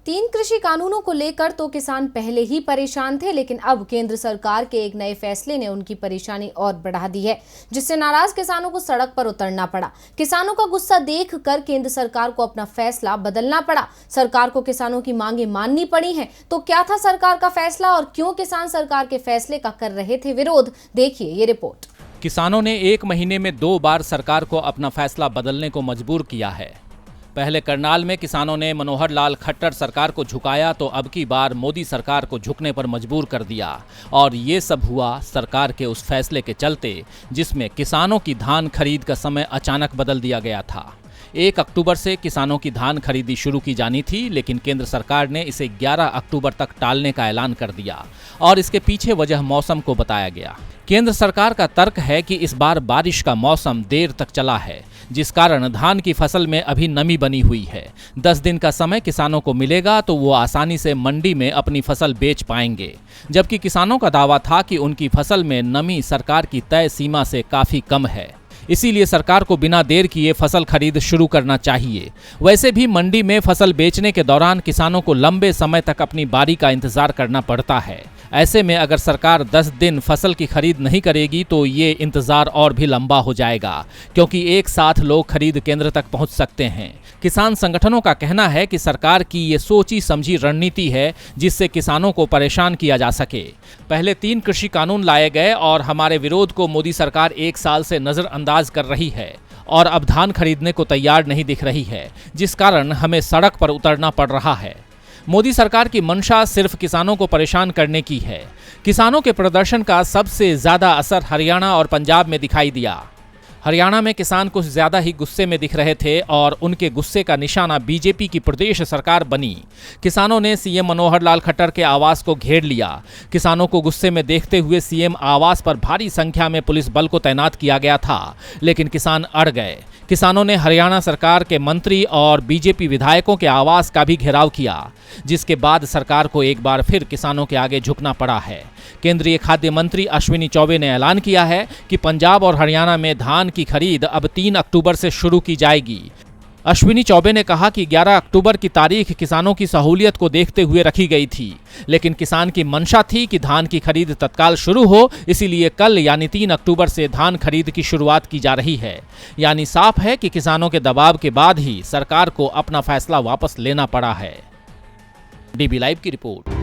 3 कृषि कानूनों को लेकर तो किसान पहले ही परेशान थे, लेकिन अब केंद्र सरकार के एक नए फैसले ने उनकी परेशानी और बढ़ा दी है, जिससे नाराज किसानों को सड़क पर उतरना पड़ा। किसानों का गुस्सा देखकर केंद्र सरकार को अपना फैसला बदलना पड़ा। सरकार को किसानों की मांगे माननी पड़ी हैं। तो क्या था सरकार का फैसला और क्यों किसान सरकार के फैसले का कर रहे थे विरोध? देखिए ये रिपोर्ट। किसानों ने 1 महीने में 2 बार सरकार को अपना फैसला बदलने को मजबूर किया है। पहले करनाल में किसानों ने मनोहर लाल खट्टर सरकार को झुकाया, तो अब की बार मोदी सरकार को झुकने पर मजबूर कर दिया। और ये सब हुआ सरकार के उस फैसले के चलते जिसमें किसानों की धान खरीद का समय अचानक बदल दिया गया था। 1 अक्टूबर से किसानों की धान खरीदी शुरू की जानी थी, लेकिन केंद्र सरकार ने इसे 11 अक्टूबर तक टालने का ऐलान कर दिया और इसके पीछे वजह मौसम को बताया गया। केंद्र सरकार का तर्क है कि इस बार बारिश का मौसम देर तक चला है, जिस कारण धान की फसल में अभी नमी बनी हुई है। 10 दिन का समय किसानों को मिलेगा तो वो आसानी से मंडी में अपनी फसल बेच पाएंगे, जबकि किसानों का दावा था कि उनकी फसल में नमी सरकार की तय सीमा से काफ़ी कम है। इसीलिए सरकार को बिना देर किए फसल खरीद शुरू करना चाहिए। वैसे भी मंडी में फसल बेचने के दौरान किसानों को लंबे समय तक अपनी बारी का इंतजार करना पड़ता है। ऐसे में अगर सरकार 10 दिन फसल की खरीद नहीं करेगी तो ये इंतजार और भी लंबा हो जाएगा, क्योंकि एक साथ लोग खरीद केंद्र तक पहुंच सकते हैं। किसान संगठनों का कहना है कि सरकार की ये सोची समझी रणनीति है जिससे किसानों को परेशान किया जा सके। पहले 3 कृषि कानून लाए गए और हमारे विरोध को मोदी सरकार 1 साल से नजरअंदाज कर रही है और अब धान खरीदने को तैयार नहीं दिख रही है, जिस कारण हमें सड़क पर उतरना पड़ रहा है। मोदी सरकार की मंशा सिर्फ किसानों को परेशान करने की है। किसानों के प्रदर्शन का सबसे ज्यादा असर हरियाणा और पंजाब में दिखाई दिया। हरियाणा में किसान कुछ ज्यादा ही गुस्से में दिख रहे थे और उनके गुस्से का निशाना बीजेपी की प्रदेश सरकार बनी। किसानों ने सीएम मनोहर लाल खट्टर के आवास को घेर लिया। किसानों को गुस्से में देखते हुए सीएम आवास पर भारी संख्या में पुलिस बल को तैनात किया गया था, लेकिन किसान अड़ गए। किसानों ने हरियाणा सरकार के मंत्री और बीजेपी विधायकों के आवास का भी घेराव किया, जिसके बाद सरकार को एक बार फिर किसानों के आगे झुकना पड़ा है। केंद्रीय खाद्य मंत्री अश्विनी चौबे ने ऐलान किया है कि पंजाब और हरियाणा में धान की खरीद अब 3 अक्टूबर से शुरू की जाएगी। अश्विनी चौबे ने कहा कि 11 अक्टूबर की तारीख किसानों की सहूलियत को देखते हुए रखी गई थी, लेकिन किसान की मंशा थी कि धान की खरीद तत्काल शुरू हो, इसीलिए कल यानी 3 अक्टूबर से धान खरीद की शुरुआत की जा रही है। यानी साफ है कि किसानों के दबाव के बाद ही सरकार को अपना फैसला वापस लेना पड़ा है। डीबी लाइव की रिपोर्ट।